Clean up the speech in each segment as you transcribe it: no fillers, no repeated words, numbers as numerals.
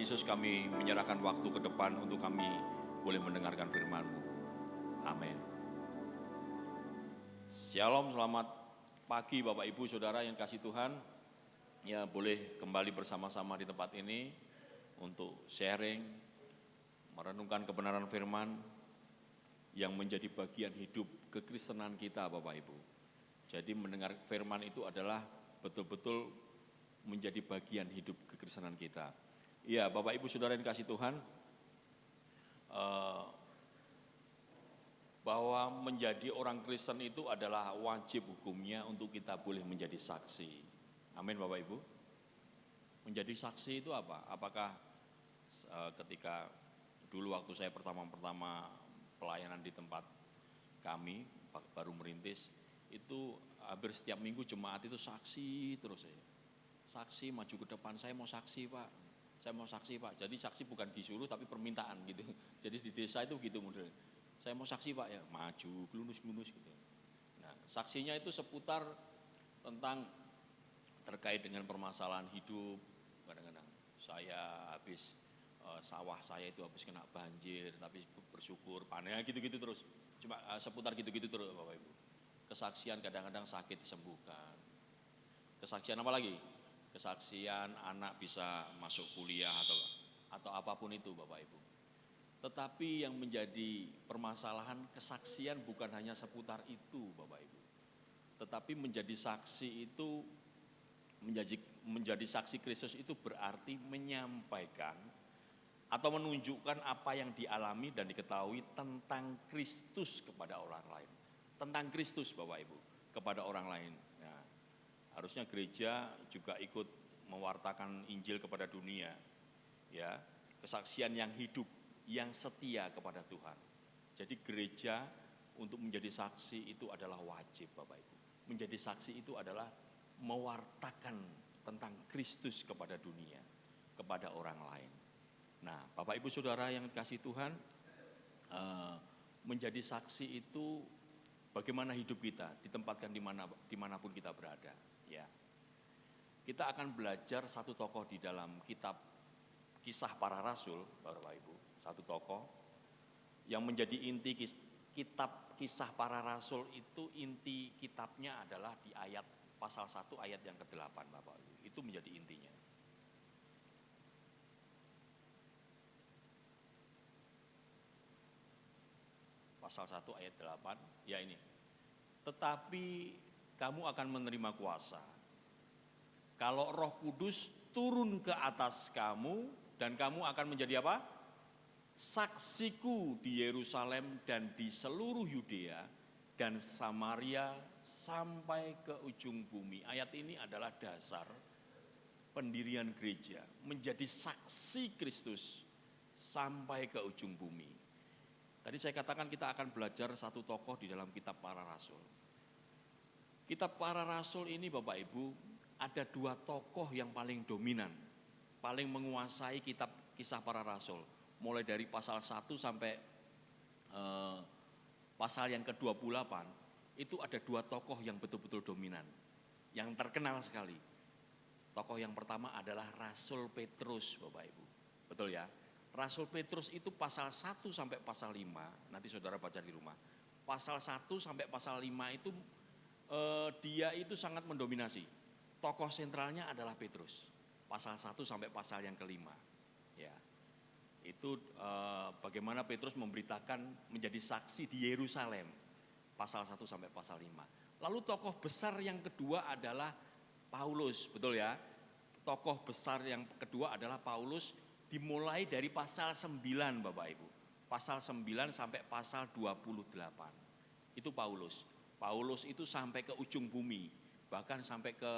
Yesus kami menyerahkan waktu ke depan untuk kami boleh mendengarkan firman-Mu. Amin. Shalom, selamat pagi Bapak Ibu Saudara yang kasih Tuhan. Ya, boleh kembali bersama-sama di tempat ini untuk sharing, merenungkan kebenaran firman yang menjadi bagian hidup kekristenan kita Bapak Ibu. Jadi mendengar firman itu adalah betul-betul menjadi bagian hidup kekristenan kita. Ya, Bapak Ibu Saudara yang kasih Tuhan, bahwa menjadi orang Kristen itu adalah wajib hukumnya untuk kita boleh menjadi saksi. Amin Bapak Ibu. Menjadi saksi itu apa? Apakah ketika dulu waktu saya pertama-tama pelayanan di tempat kami, baru merintis, itu hampir setiap minggu jemaat itu saksi terus ya. Saksi maju ke depan, saya mau saksi Pak, saya mau saksi Pak. Jadi saksi bukan disuruh tapi permintaan gitu. Jadi di desa itu gitu modelnya. Saya mau saksi Pak ya, maju, gelunus-gelunus gitu. Nah, saksinya itu seputar tentang terkait dengan permasalahan hidup. Kadang-kadang saya habis sawah saya itu habis kena banjir, tapi bersyukur panen gitu-gitu terus. Cuma seputar gitu-gitu terus Bapak Ibu. Kesaksian kadang-kadang sakit disembuhkan. Kesaksian apa lagi? Kesaksian anak bisa masuk kuliah atau apapun itu Bapak Ibu. Tetapi yang menjadi permasalahan kesaksian bukan hanya seputar itu Bapak Ibu. Tetapi menjadi saksi itu, menjadi saksi Kristus itu berarti menyampaikan atau menunjukkan apa yang dialami dan diketahui tentang Kristus kepada orang lain. Tentang Kristus Bapak Ibu, kepada orang lain. Nah, harusnya gereja juga ikut mewartakan Injil kepada dunia. Ya, kesaksian yang hidup, yang setia kepada Tuhan. Jadi gereja untuk menjadi saksi itu adalah wajib Bapak Ibu. Menjadi saksi itu adalah mewartakan tentang Kristus kepada dunia, kepada orang lain. Nah Bapak Ibu Saudara yang dikasih Tuhan, menjadi saksi itu bagaimana hidup kita ditempatkan dimanapun kita berada. Ya, kita akan belajar satu tokoh di dalam kitab Kisah Para Rasul Bapak Ibu. Satu tokoh yang menjadi inti kitab Kisah Para Rasul itu, inti kitabnya adalah di ayat pasal 1 ayat yang ke-8 Bapak Ibu. Itu menjadi intinya. Pasal 1 ayat 8, ya ini. Tetapi kamu akan menerima kuasa kalau Roh Kudus turun ke atas kamu, dan kamu akan menjadi apa? Saksiku di Yerusalem dan di seluruh Yudea dan Samaria sampai ke ujung bumi. Ayat ini adalah dasar pendirian gereja, menjadi saksi Kristus sampai ke ujung bumi. Tadi saya katakan kita akan belajar satu tokoh di dalam kitab Para Rasul. Kitab Para Rasul ini Bapak Ibu, ada dua tokoh yang paling dominan, paling menguasai kitab Kisah Para Rasul. Mulai dari pasal 1 sampai pasal yang ke-28, itu ada dua tokoh yang betul-betul dominan, yang terkenal sekali. Tokoh yang pertama adalah Rasul Petrus Bapak Ibu. Betul ya? Rasul Petrus itu pasal 1 sampai pasal 5, nanti saudara baca di rumah. Pasal 1 sampai pasal 5 itu dia itu sangat mendominasi. Tokoh sentralnya adalah Petrus. Pasal 1 sampai pasal yang ke-5. Ya. Itu bagaimana Petrus memberitakan menjadi saksi di Yerusalem. Pasal 1 sampai pasal 5. Lalu tokoh besar yang kedua adalah Paulus, betul ya? Tokoh besar yang kedua adalah Paulus, dimulai dari pasal 9 Bapak Ibu. Pasal 9 sampai pasal 28. Itu Paulus. Paulus itu sampai ke ujung bumi, bahkan sampai ke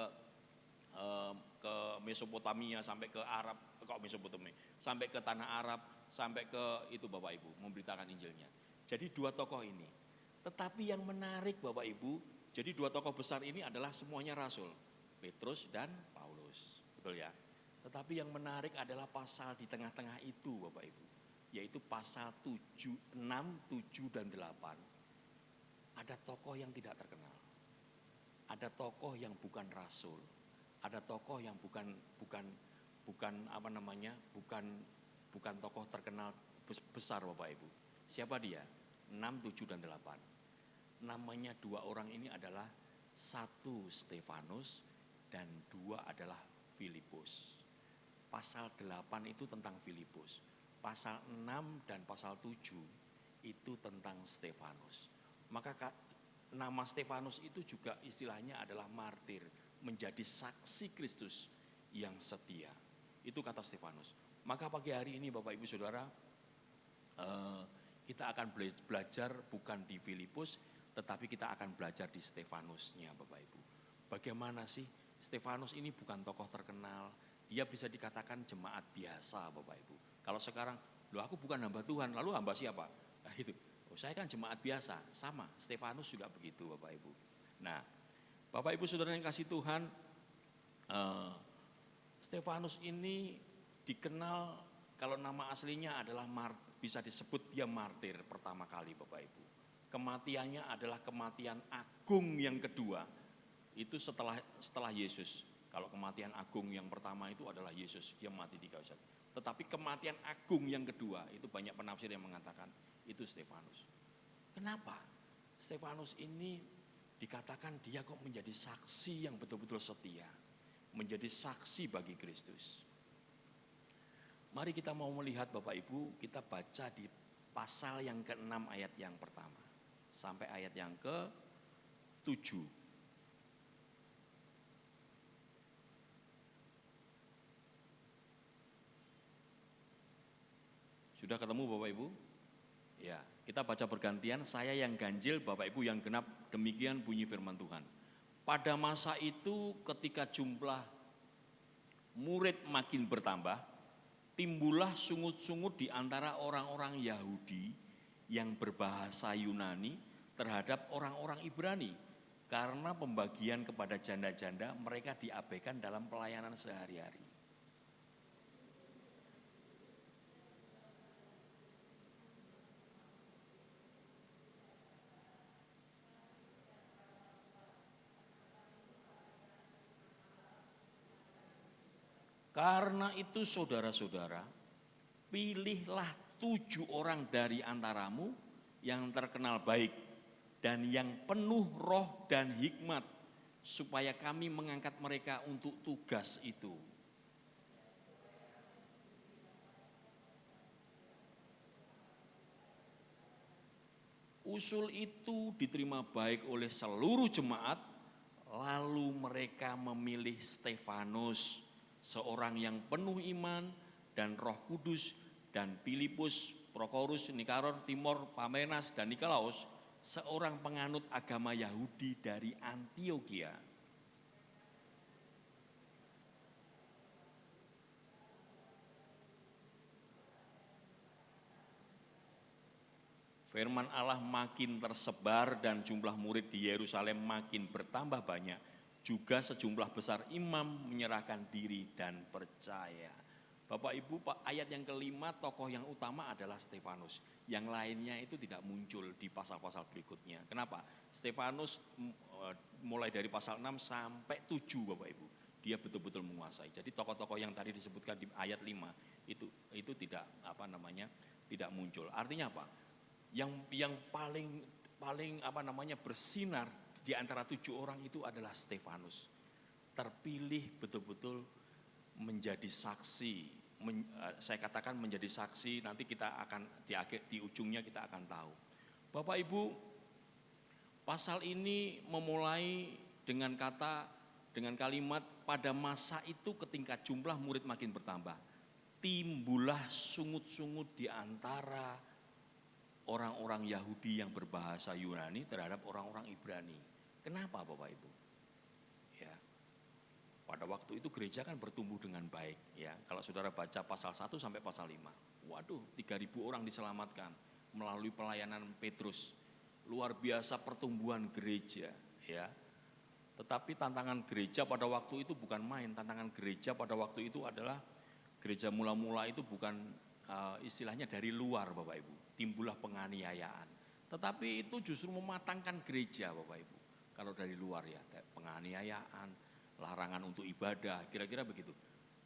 Mesopotamia, sampai ke Arab, sampai ke tanah Arab, sampai ke itu Bapak Ibu, memberitakan Injilnya. Jadi dua tokoh ini. Tetapi yang menarik Bapak Ibu, jadi dua tokoh besar ini adalah semuanya rasul, Petrus dan Paulus, betul ya? Tetapi yang menarik adalah pasal di tengah-tengah itu Bapak Ibu, yaitu pasal 7, 6, 7, dan 8. Ada tokoh yang tidak terkenal, ada tokoh yang bukan rasul, ada tokoh yang bukan bukan apa namanya, bukan tokoh terkenal besar Bapak Ibu. Siapa dia? 6, 7 dan 8. Namanya dua orang ini adalah satu Stefanus dan dua adalah Filipus. Pasal 8 itu tentang Filipus. Pasal 6 dan pasal 7 itu tentang Stefanus. Maka nama Stefanus itu juga istilahnya adalah martir, menjadi saksi Kristus yang setia. Itu kata Stefanus. Maka pagi hari ini Bapak Ibu Saudara, kita akan belajar bukan di Filipus, tetapi kita akan belajar di Stefanusnya Bapak Ibu. Bagaimana sih Stefanus ini bukan tokoh terkenal, dia bisa dikatakan jemaat biasa Bapak Ibu. Kalau sekarang, loh aku bukan hamba Tuhan, lalu hamba siapa? Nah gitu, oh, saya kan jemaat biasa, sama Stefanus juga begitu Bapak Ibu. Nah Bapak Ibu Saudara yang kasih Tuhan, Stefanus ini dikenal kalau nama aslinya adalah bisa disebut dia martir pertama kali Bapak Ibu. Kematiannya adalah kematian agung yang kedua, itu setelah Yesus. Kalau kematian agung yang pertama itu adalah Yesus, dia mati di kayu salib. Tetapi kematian agung yang kedua, itu banyak penafsir yang mengatakan itu Stefanus. Kenapa? Stefanus ini dikatakan dia kok menjadi saksi yang betul-betul setia, menjadi saksi bagi Kristus. Mari kita mau melihat Bapak Ibu, kita baca di pasal yang ke-6 ayat yang pertama sampai ayat yang ke-7. Sudah ketemu Bapak Ibu? Ya, kita baca bergantian, saya yang ganjil, Bapak Ibu yang genap, demikian bunyi firman Tuhan. Pada masa itu ketika jumlah murid makin bertambah, timbullah sungut-sungut di antara orang-orang Yahudi yang berbahasa Yunani terhadap orang-orang Ibrani. Karena pembagian kepada janda-janda mereka diabaikan dalam pelayanan sehari-hari. Karena itu saudara-saudara, pilihlah 7 orang dari antaramu yang terkenal baik dan yang penuh roh dan hikmat, supaya kami mengangkat mereka untuk tugas itu. Usul itu diterima baik oleh seluruh jemaat, lalu mereka memilih Stefanus, seorang yang penuh iman dan Roh Kudus, dan Filipus, Prokorus, Nikanor, Timor, Parmenas, dan Nikolaus, seorang penganut agama Yahudi dari Antiokhia. Firman Allah makin tersebar dan jumlah murid di Yerusalem makin bertambah banyak. Juga sejumlah besar imam menyerahkan diri dan percaya. Bapak Ibu, ayat yang kelima, tokoh yang utama adalah Stefanus. Yang lainnya itu tidak muncul di pasal-pasal berikutnya. Kenapa? Stefanus mulai dari pasal 6 sampai 7 Bapak Ibu, dia betul-betul menguasai. Jadi tokoh-tokoh yang tadi disebutkan di ayat 5 itu tidak tidak muncul. Artinya apa? Yang paling bersinar di antara 7 orang itu adalah Stefanus. Terpilih betul-betul menjadi saksi. Saya katakan menjadi saksi, nanti kita akan di ujungnya kita akan tahu. Bapak Ibu, pasal ini memulai dengan kalimat pada masa itu ketika jumlah murid makin bertambah, timbullah sungut-sungut di antara orang-orang Yahudi yang berbahasa Yunani terhadap orang-orang Ibrani. Kenapa Bapak Ibu? Ya, pada waktu itu gereja kan bertumbuh dengan baik. Ya, kalau saudara baca pasal 1 sampai pasal 5, waduh 3.000 orang diselamatkan melalui pelayanan Petrus. Luar biasa pertumbuhan gereja. Ya, tetapi tantangan gereja pada waktu itu bukan main. Tantangan gereja pada waktu itu adalah gereja mula-mula itu bukan istilahnya dari luar Bapak Ibu, timbullah penganiayaan. Tetapi itu justru mematangkan gereja Bapak Ibu. Kalau dari luar ya, penganiayaan, larangan untuk ibadah, kira-kira begitu.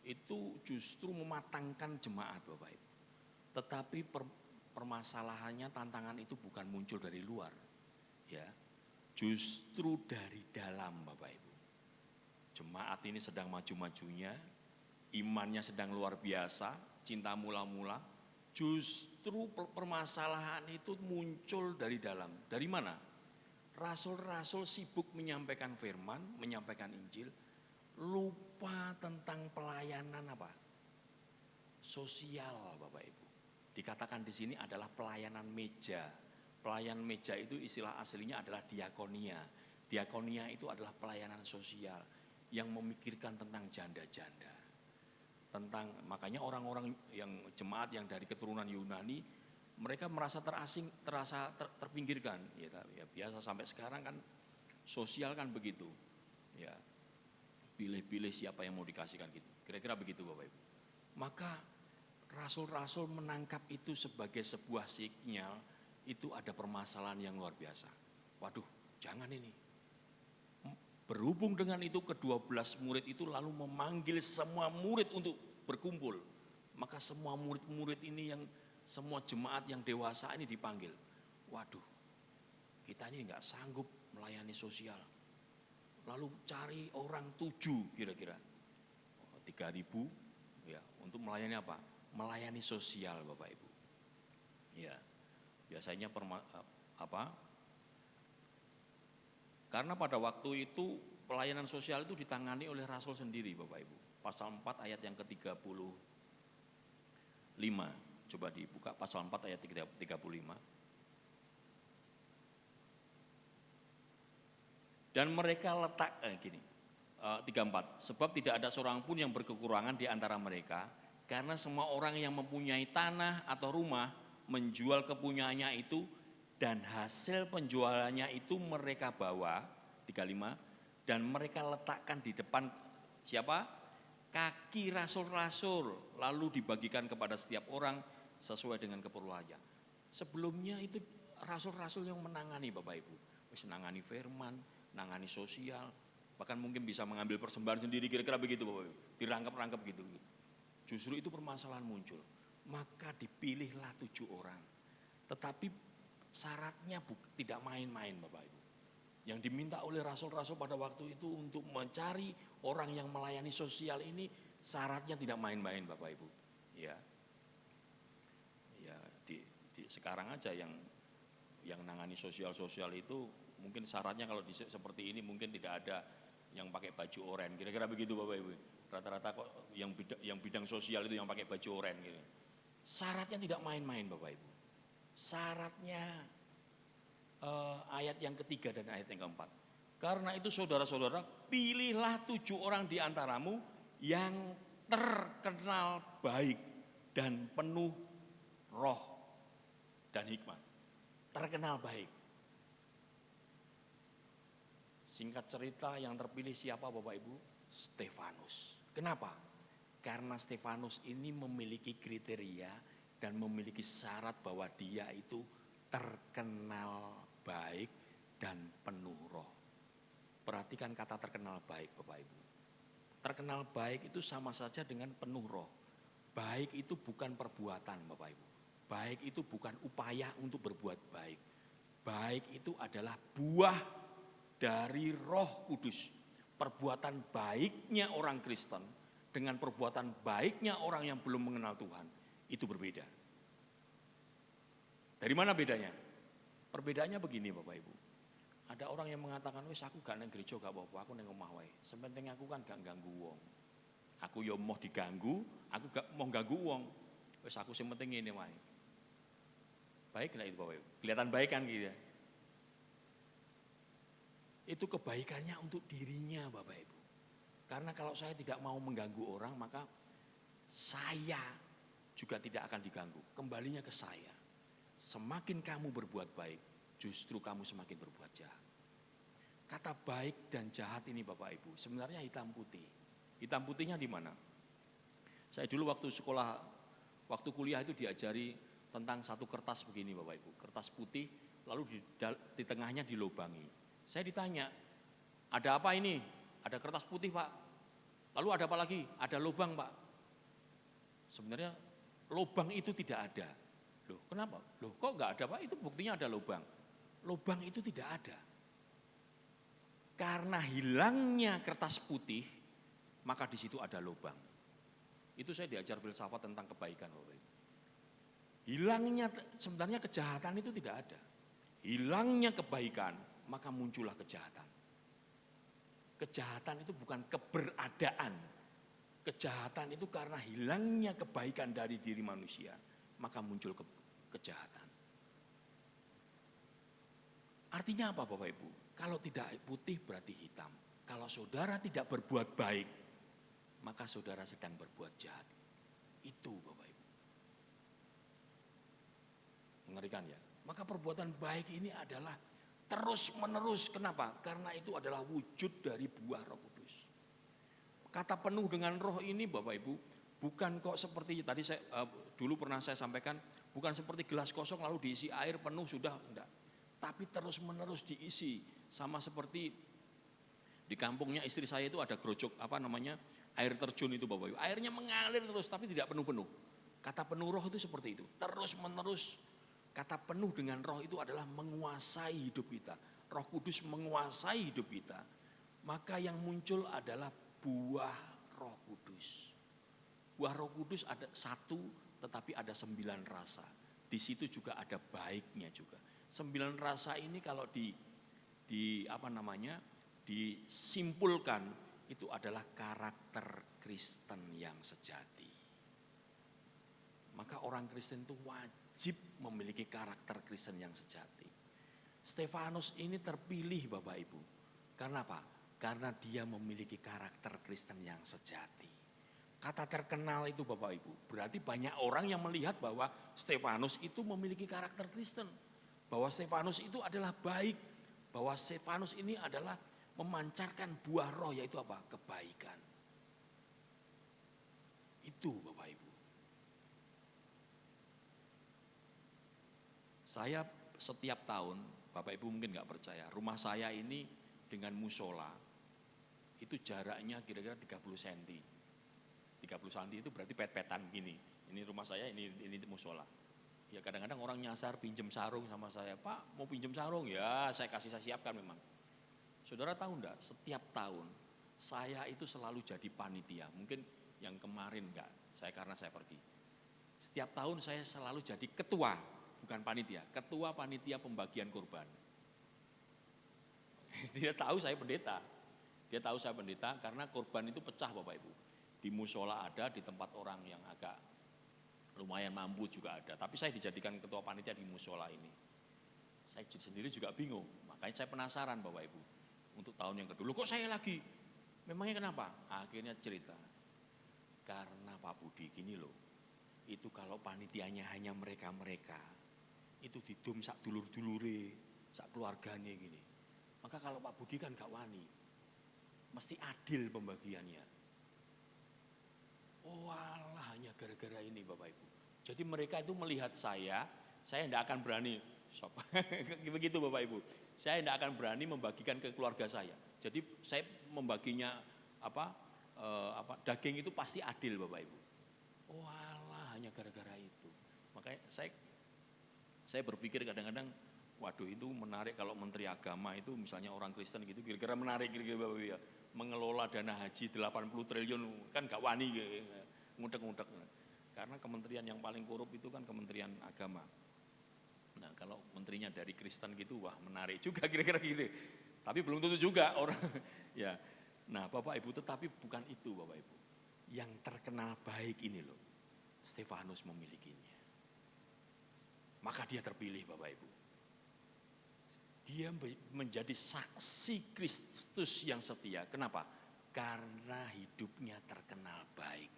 itu justru mematangkan jemaat Bapak Ibu. Tetapi permasalahannya, tantangan itu bukan muncul dari luar, ya, justru dari dalam Bapak Ibu. Jemaat ini sedang maju-majunya, imannya sedang luar biasa, cinta mula-mula, justru permasalahan itu muncul dari dalam. Dari mana? Rasul-rasul sibuk menyampaikan firman, menyampaikan Injil, lupa tentang pelayanan apa? Sosial Bapak Ibu. Dikatakan di sini adalah pelayanan meja. Pelayanan meja itu istilah aslinya adalah diakonia. Diakonia itu adalah pelayanan sosial yang memikirkan tentang janda-janda. Makanya orang-orang yang jemaat yang dari keturunan Yunani, mereka merasa terasing, terpinggirkan. Ya, biasa sampai sekarang kan sosial kan begitu. Ya, pilih-pilih siapa yang mau dikasihkan gitu. Kira-kira begitu Bapak Ibu. Maka rasul-rasul menangkap itu sebagai sebuah sinyal, itu ada permasalahan yang luar biasa. Waduh, jangan ini. Berhubung dengan itu ke-12 murid itu lalu memanggil semua murid untuk berkumpul. Maka semua murid-murid ini yang semua jemaat yang dewasa ini dipanggil. Waduh, kita ini enggak sanggup melayani sosial. Lalu cari orang 7 kira-kira. 3.000 ya, untuk melayani apa? Melayani sosial Bapak Ibu. Ya. Biasanya karena pada waktu itu pelayanan sosial itu ditangani oleh rasul sendiri Bapak Ibu. Pasal 4 ayat yang ke-35. Coba dibuka pasal 4 ayat 35. Dan mereka letak 34. Sebab tidak ada seorang pun yang berkekurangan di antara mereka, karena semua orang yang mempunyai tanah atau rumah menjual kepunyaannya itu, dan hasil penjualannya itu mereka bawa, 35, dan mereka letakkan di depan siapa? Kaki rasul-rasul, lalu dibagikan kepada setiap orang sesuai dengan keperluannya. Sebelumnya itu rasul-rasul yang menangani Bapak Ibu, menangani firman, menangani sosial, bahkan mungkin bisa mengambil persembahan sendiri, kira-kira begitu Bapak Ibu, dirangkap-rangkap gitu. Justru itu permasalahan muncul. Maka dipilihlah 7 orang. Tetapi syaratnya tidak main-main Bapak Ibu. Yang diminta oleh rasul-rasul pada waktu itu untuk mencari orang yang melayani sosial ini, syaratnya tidak main-main Bapak Ibu. Ya, sekarang aja yang nangani sosial itu mungkin syaratnya kalau seperti ini mungkin tidak ada yang pakai baju oranye, kira-kira begitu Bapak Ibu. Rata-rata kok yang bidang sosial itu yang pakai baju oranye gitu. Syaratnya tidak main-main Bapak Ibu. Syaratnya ayat yang ketiga dan ayat yang keempat. Karena itu saudara-saudara, pilihlah 7 orang di antaramu yang terkenal baik dan penuh roh dan hikmat. Terkenal baik. Singkat cerita, yang terpilih siapa Bapak Ibu? Stefanus. Kenapa? Karena Stefanus ini memiliki kriteria dan memiliki syarat bahwa dia itu terkenal baik dan penuh roh. Perhatikan kata terkenal baik Bapak Ibu. Terkenal baik itu sama saja dengan penuh roh. Baik itu bukan perbuatan Bapak Ibu. Baik itu bukan upaya untuk berbuat baik. Baik itu adalah buah dari Roh Kudus. Perbuatan baiknya orang Kristen dengan perbuatan baiknya orang yang belum mengenal Tuhan itu berbeda. Dari mana bedanya? Perbedaannya begini Bapak Ibu. Ada orang yang mengatakan, wis aku gak nang gereja gak apa-apa, aku nang omah wae. Sepenting aku kan gak ganggu wong. Aku ya mau diganggu, aku gak mau ganggu wong. Wis aku sing penting ngene wae. Baik lah itu Bapak Ibu. Kelihatan baik kan gitu ya. Itu kebaikannya untuk dirinya Bapak Ibu. Karena kalau saya tidak mau mengganggu orang, maka saya juga tidak akan diganggu. Kembalinya ke saya. Semakin kamu berbuat baik, justru kamu semakin berbuat jahat. Kata baik dan jahat ini Bapak Ibu, sebenarnya hitam putih. Hitam putihnya di mana? Saya dulu waktu sekolah, waktu kuliah itu diajari tentang satu kertas begini Bapak Ibu. Kertas putih, lalu di tengahnya dilobangi. Saya ditanya, ada apa ini? Ada kertas putih Pak. Lalu ada apa lagi? Ada lubang, Pak. Sebenarnya lubang itu tidak ada. Loh, kenapa? Loh, kok nggak ada, Pak? Itu buktinya ada lubang. Lubang itu tidak ada. Karena hilangnya kertas putih, maka di situ ada lubang. Itu saya diajar filsafat tentang kebaikan, Bapak Ibu. Hilangnya, sebenarnya kejahatan itu tidak ada. Hilangnya kebaikan, maka muncullah kejahatan. Kejahatan itu bukan keberadaan. Kejahatan itu karena hilangnya kebaikan dari diri manusia, maka muncul kejahatan. Artinya apa, Bapak Ibu? Kalau tidak putih berarti hitam. Kalau saudara tidak berbuat baik, maka saudara sedang berbuat jahat. Itu, Bapak Ibu. Mengerikan ya? Maka perbuatan baik ini adalah terus menerus. Kenapa? Karena itu adalah wujud dari buah Roh Kudus. Kata penuh dengan roh ini, Bapak Ibu, bukan kok seperti tadi dulu pernah saya sampaikan, bukan seperti gelas kosong lalu diisi air penuh sudah, enggak. Tapi terus menerus diisi, sama seperti di kampungnya istri saya itu ada gerojok air terjun itu, Bapak Ibu. Airnya mengalir terus tapi tidak penuh-penuh. Kata penuh roh itu seperti itu, terus menerus. Kata penuh dengan roh itu adalah menguasai hidup kita. Roh Kudus menguasai hidup kita. Maka yang muncul adalah buah Roh Kudus. Buah Roh Kudus ada satu, tetapi ada 9 rasa. Di situ juga ada baiknya juga. 9 rasa ini kalau disimpulkan itu adalah karakter Kristen yang sejati. Maka orang Kristen itu wajib memiliki karakter Kristen yang sejati. Stefanus ini terpilih, Bapak Ibu. Karena apa? Karena dia memiliki karakter Kristen yang sejati. Kata terkenal itu, Bapak Ibu, berarti banyak orang yang melihat bahwa Stefanus itu memiliki karakter Kristen. Bahwa Stefanus itu adalah baik. Bahwa Stefanus ini adalah memancarkan buah roh, yaitu apa? Kebaikan. Itu, Bapak Ibu. Saya setiap tahun, Bapak Ibu mungkin nggak percaya, rumah saya ini dengan musola itu jaraknya kira-kira 30 cm. 30 cm itu berarti pet-petan gini. Ini rumah saya, ini musola. Ya kadang-kadang orang nyasar pinjem sarung sama saya, Pak mau pinjem sarung? Ya saya siapkan memang. Saudara tahu enggak, setiap tahun saya itu selalu jadi panitia. Mungkin yang kemarin enggak, karena saya pergi. Setiap tahun saya selalu jadi ketua, bukan panitia, ketua panitia pembagian kurban. Dia tahu saya pendeta. Dia tahu saya pendeta karena kurban itu pecah, Bapak Ibu. Di musola ada, di tempat orang yang agak lumayan mampu juga ada. Tapi saya dijadikan ketua panitia di musola ini. Saya sendiri juga bingung. Makanya saya penasaran, Bapak Ibu. Untuk tahun yang kedua, kok saya lagi? Memangnya kenapa? Akhirnya cerita. Karena Pak Budi gini loh. Itu kalau panitianya hanya mereka-mereka, itu didum sak dulur-dulure, sak keluargane gini. Maka kalau Pak Budi kan gak wani. Mesti adil pembagiannya. Oh alah, hanya gara-gara ini, Bapak Ibu. Jadi mereka itu melihat saya tidak akan berani. Begitu, Bapak Ibu. Saya tidak akan berani membagikan ke keluarga saya. Jadi saya membaginya daging itu pasti adil, Bapak Ibu. Oh alah, hanya gara-gara itu. Makanya saya berpikir kadang-kadang, waduh itu menarik kalau Menteri Agama itu misalnya orang Kristen gitu, kira-kira menarik kira-kira Bapak Ibu ya. Mengelola dana haji 80 triliun kan gak wani, ngudek-ngudek. Karena kementerian yang paling korup itu kan Kementerian Agama. Nah kalau menterinya dari Kristen gitu, wah menarik juga kira-kira gitu. Tapi belum tentu juga orang, ya. Nah Bapak Ibu, tetapi bukan itu Bapak Ibu. Yang terkenal baik ini loh, Stefanus memilikinya. Maka dia terpilih Bapak Ibu. Dia menjadi saksi Kristus yang setia. Kenapa? Karena hidupnya terkenal baik.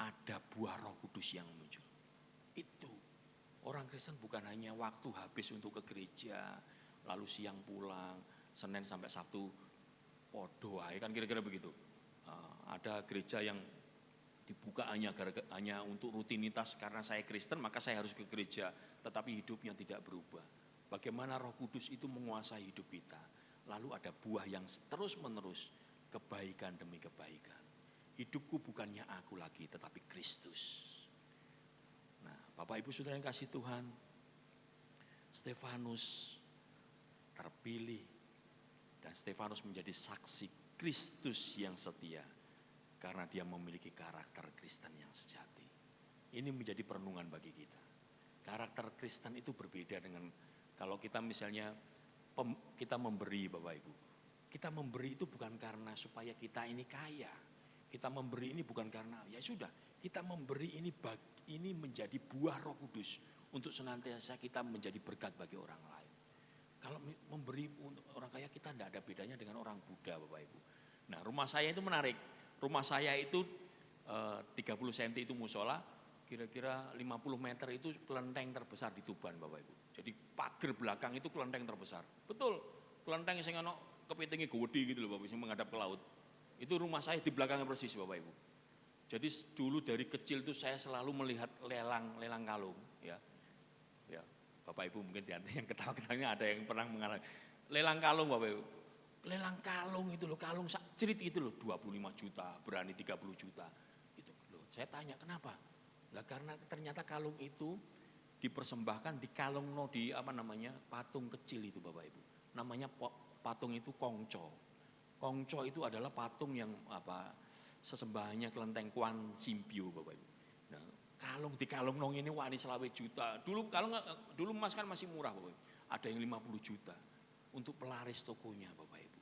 Ada buah Roh Kudus yang muncul. Itu. Orang Kristen bukan hanya waktu habis untuk ke gereja, lalu siang pulang, Senin sampai Sabtu podo ae kan kira-kira begitu. Ada gereja yang dibuka hanya untuk rutinitas karena saya Kristen maka saya harus ke gereja, tetapi hidupnya tidak berubah. Bagaimana Roh Kudus itu menguasai hidup kita. Lalu ada buah yang terus-menerus, kebaikan demi kebaikan. hidupku bukannya aku lagi, tetapi Kristus. Nah, Bapak Ibu Saudara yang kasih Tuhan, Stefanus terpilih dan Stefanus menjadi saksi Kristus yang setia karena dia memiliki karakter Kristen yang sejati. Ini menjadi perenungan bagi kita. Karakter Kristen itu berbeda dengan kalau kita misalnya kita memberi, Bapak Ibu. Kita memberi itu bukan karena supaya kita ini kaya. Kita memberi ini bukan karena, ya sudah, kita memberi ini menjadi buah Roh Kudus untuk senantiasa kita menjadi berkat bagi orang lain. Kalau memberi untuk orang kaya, kita tidak ada bedanya dengan orang Buddha, Bapak Ibu. Nah, rumah saya itu menarik. Rumah saya itu 30 cm itu musola, kira-kira 50 meter itu kelenteng terbesar di Tuban, Bapak Ibu. Jadi pagar belakang itu kelenteng terbesar. Betul, kelenteng yang ono kepitingnya gede gitu loh, Bapak Ibu, yang menghadap ke laut. Itu rumah saya di belakangnya persis, Bapak Ibu. Jadi dulu dari kecil itu saya selalu melihat lelang kalung, ya. Ya, Bapak Ibu mungkin di antara yang ketawa-ketawanya ada yang pernah mengalami lelang kalung, Bapak Ibu. Lelang kalung itu loh, kalung cerit itu loh, 25 juta, berani 30 juta. Itu loh, saya tanya kenapa? Lah karena ternyata kalung itu dipersembahkan di kalung di patung kecil itu, Bapak Ibu. Namanya patung itu Kongco. Kongco itu adalah patung yang sesembahannya kelenteng Kwan Simpio, Bapak Ibu. Nah, kalung di kalung nong ini wani 20 juta. Dulu emas kan masih murah, Bapak Ibu. Ada yang 50 juta untuk pelaris tokonya, Bapak Ibu.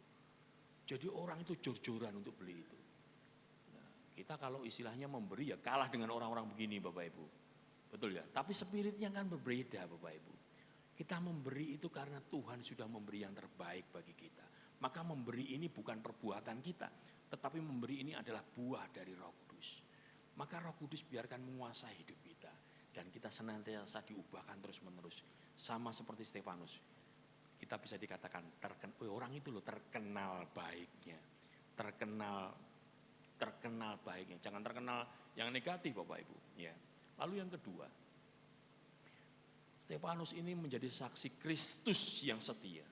Jadi orang itu jor-joran untuk beli itu. Nah, kita kalau istilahnya memberi ya kalah dengan orang-orang begini, Bapak Ibu. Betul ya? Tapi spiritnya kan berbeda, Bapak Ibu. Kita memberi itu karena Tuhan sudah memberi yang terbaik bagi kita. Maka memberi ini bukan perbuatan kita, tetapi memberi ini adalah buah dari Roh Kudus. Maka Roh Kudus biarkan menguasai hidup kita dan kita senantiasa diubahkan terus-menerus. Sama seperti Stefanus. Kita bisa dikatakan orang itu loh terkenal baiknya. Terkenal baiknya. Jangan terkenal yang negatif, Bapak Ibu, ya. Lalu yang kedua, Stefanus ini menjadi saksi Kristus yang setia.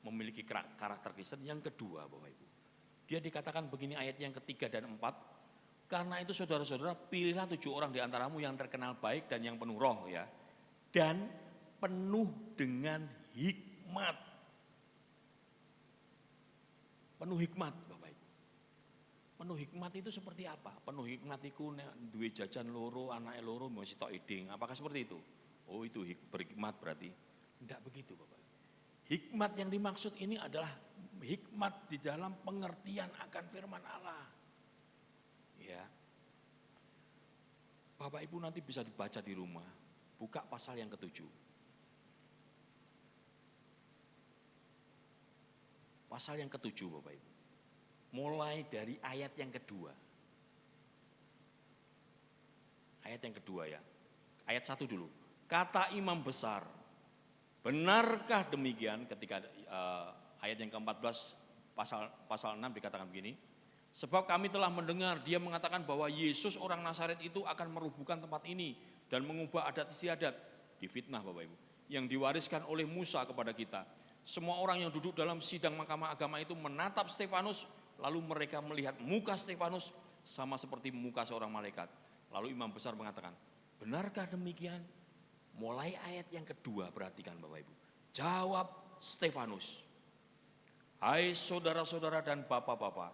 Memiliki karakter Kristen. Yang kedua, Bapak Ibu, dia dikatakan begini ayat yang ketiga dan 4, karena itu saudara-saudara pilihlah 7 orang di antaramu yang terkenal baik dan yang penuh roh, ya, dan penuh dengan hikmat. Penuh hikmat, Bapak Ibu. Penuh hikmat itu seperti apa? Penuh hikmat itu duwe jajan loro, anake loro masih tok iding. Apakah seperti itu? Oh, itu berhikmat berarti. Tidak begitu, Bapak. Hikmat yang dimaksud ini adalah hikmat di dalam pengertian akan firman Allah. Ya. Bapak Ibu nanti bisa dibaca di rumah. Buka pasal yang ke-7. Pasal yang ke-7, Bapak Ibu. Mulai dari ayat yang kedua. Ayat yang kedua ya. Ayat 1 dulu. Kata imam besar, benarkah demikian? Ketika ayat yang ke-14 pasal 6 dikatakan begini. Sebab kami telah mendengar dia mengatakan bahwa Yesus orang Nazaret itu akan merubuhkan tempat ini dan mengubah adat istiadat. Difitnah, Bapak Ibu. Yang diwariskan oleh Musa kepada kita. Semua orang yang duduk dalam sidang mahkamah agama itu menatap Stefanus, lalu mereka melihat muka Stefanus sama seperti muka seorang malaikat. Lalu imam besar mengatakan, benarkah demikian? Mulai ayat yang kedua, perhatikan Bapak Ibu. Jawab Stefanus, hai saudara-saudara dan bapak-bapak,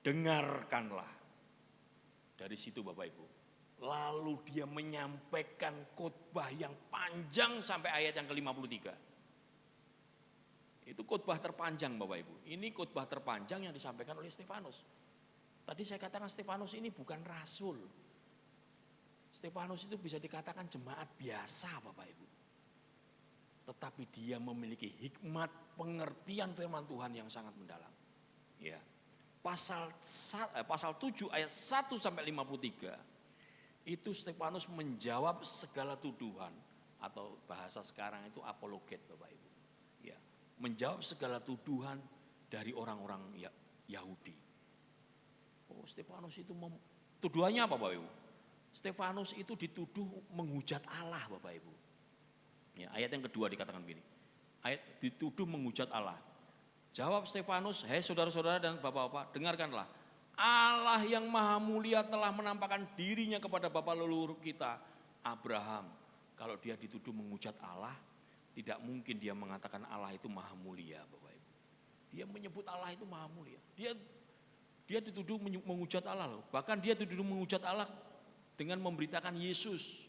dengarkanlah. Dari situ Bapak Ibu. Lalu dia menyampaikan khotbah yang panjang sampai ayat yang ke-53. Itu khotbah terpanjang, Bapak Ibu. Ini khotbah terpanjang yang disampaikan oleh Stefanus. Tadi saya katakan Stefanus ini bukan rasul. Stefanus itu bisa dikatakan jemaat biasa, Bapak Ibu. Tetapi dia memiliki hikmat pengertian firman Tuhan yang sangat mendalam. Ya. Pasal 7 ayat 1 sampai 53 itu Stefanus menjawab segala tuduhan, atau bahasa sekarang itu apologet, Bapak Ibu. Ya, menjawab segala tuduhan dari orang-orang Yahudi. Oh, Stefanus itu tuduhannya apa, Bapak Ibu? Stefanus itu dituduh menghujat Allah, Bapak Ibu. Ya, ayat yang kedua dikatakan begini. Ayat dituduh menghujat Allah. Jawab Stefanus, hei saudara-saudara dan bapak-bapak, dengarkanlah. Allah yang maha mulia telah menampakkan dirinya kepada bapa leluhur kita, Abraham. Kalau dia dituduh menghujat Allah, tidak mungkin dia mengatakan Allah itu maha mulia, Bapak Ibu. Dia menyebut Allah itu maha mulia. Dia dituduh menghujat Allah loh. Bahkan dia dituduh menghujat Allah dengan memberitakan Yesus.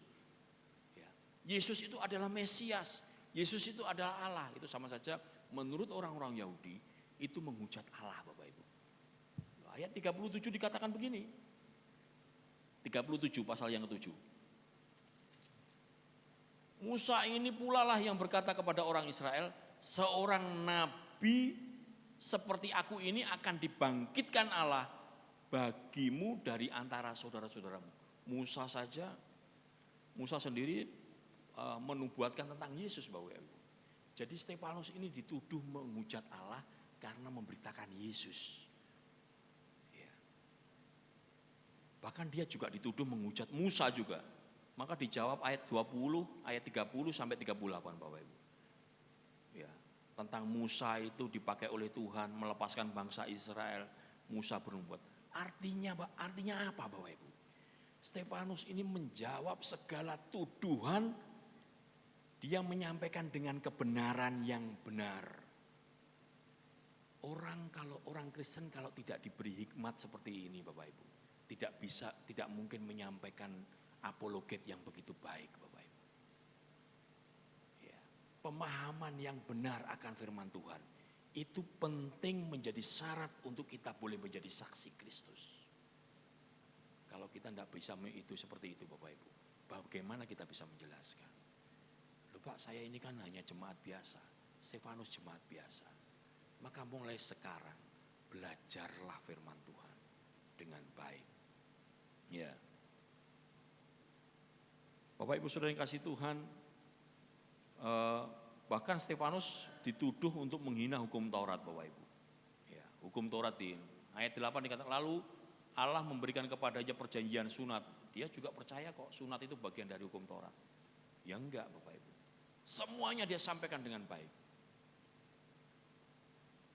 Ya. Yesus itu adalah Mesias. Yesus itu adalah Allah. Itu sama saja menurut orang-orang Yahudi itu menghujat Allah, Bapak Ibu. Ayat 37 dikatakan begini. 37 pasal yang ke-7. Musa ini pula lah yang berkata kepada orang Israel, seorang nabi seperti aku ini akan dibangkitkan Allah bagimu dari antara saudara-saudaramu. Musa sendiri menubuatkan tentang Yesus, Bapak Ibu. Jadi Stefanus ini dituduh menghujat Allah karena memberitakan Yesus. Bahkan dia juga dituduh menghujat Musa juga. Maka dijawab ayat 20, ayat 30 sampai 38 Bapak Ibu. Ya, tentang Musa itu dipakai oleh Tuhan melepaskan bangsa Israel. Musa bernubuat. Artinya apa Bapak Ibu? Stefanus ini menjawab segala tuduhan. Dia menyampaikan dengan kebenaran yang benar. Orang Kristen kalau tidak diberi hikmat seperti ini Bapak Ibu, tidak mungkin menyampaikan apologet yang begitu baik Bapak Ibu. Ya, pemahaman yang benar akan firman Tuhan itu penting menjadi syarat untuk kita boleh menjadi saksi Kristus. Kalau kita tidak bisa itu seperti itu Bapak Ibu, bagaimana kita bisa menjelaskan? Loh Pak, saya ini kan hanya jemaat biasa, Stefanus jemaat biasa. Maka mulai sekarang belajarlah firman Tuhan dengan baik. Ya. Bapak Ibu Saudara yang kasih Tuhan, bahkan Stefanus dituduh untuk menghina hukum Taurat Bapak Ibu. Ya, hukum Taurat di ayat 8 dikatakan, lalu Allah memberikan kepadanya perjanjian sunat. Dia juga percaya kok sunat itu bagian dari hukum Taurat. Ya enggak Bapak Ibu. Semuanya dia sampaikan dengan baik.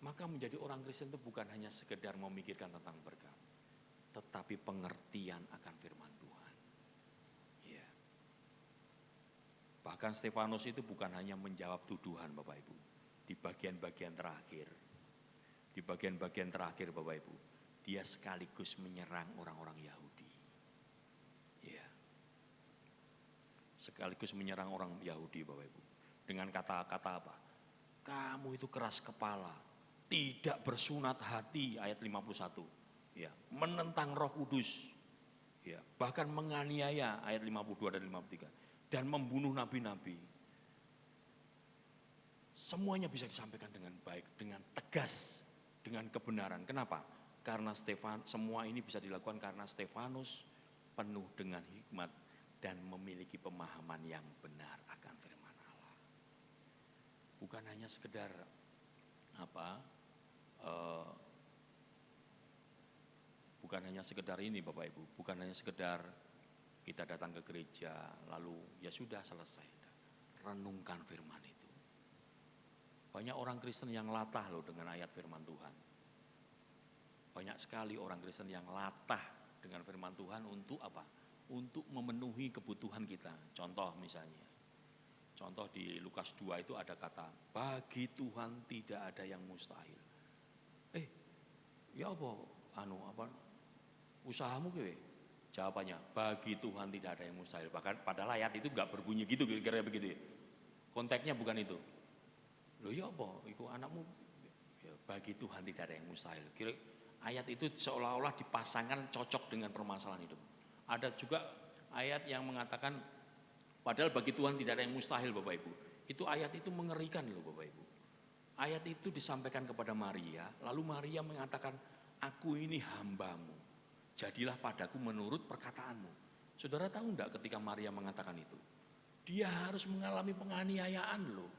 Maka menjadi orang Kristen itu bukan hanya sekedar memikirkan tentang berkat, tetapi pengertian akan firman Tuhan. Ya. Bahkan Stefanus itu bukan hanya menjawab tuduhan Bapak Ibu. Di bagian-bagian terakhir Bapak Ibu, dia sekaligus menyerang orang-orang Yahudi. Ya. Sekaligus menyerang orang Yahudi Bapak Ibu. Dengan kata-kata apa? Kamu itu keras kepala, tidak bersunat hati, ayat 51. Ya, menentang Roh Kudus. Ya, bahkan menganiaya, ayat 52 dan 53, dan membunuh nabi-nabi. Semuanya bisa disampaikan dengan baik, dengan tegas, dengan kebenaran. Kenapa? Karena semua ini bisa dilakukan karena Stefanus penuh dengan hikmat dan memiliki pemahaman yang benar akan firman Allah. Bukan hanya sekedar bukan hanya sekedar ini Bapak Ibu, bukan hanya sekedar kita datang ke gereja lalu ya sudah selesai. Renungkan firman itu. Banyak orang Kristen yang latah loh dengan ayat firman Tuhan. Banyak sekali orang Kristen yang latah dengan firman Tuhan untuk apa? Untuk memenuhi kebutuhan kita. Contoh misalnya, contoh di Lukas 2 itu ada kata, bagi Tuhan tidak ada yang mustahil. Ya apa usahamu gue? Jawabannya, bagi Tuhan tidak ada yang mustahil. Bahkan padahal ayat itu enggak berbunyi gitu, kira-kira begitu ya. Konteksnya bukan itu. Loh ya apa? Iku anakmu ya, bagi Tuhan tidak ada yang mustahil. Kira ayat itu seolah-olah dipasangkan cocok dengan permasalahan hidup. Ada juga ayat yang mengatakan padahal bagi Tuhan tidak ada yang mustahil Bapak Ibu. Itu ayat itu mengerikan loh Bapak Ibu. Ayat itu disampaikan kepada Maria, lalu Maria mengatakan, aku ini hambamu, jadilah padaku menurut perkataanmu. Saudara tahu enggak ketika Maria mengatakan itu? Dia harus mengalami penganiayaan loh.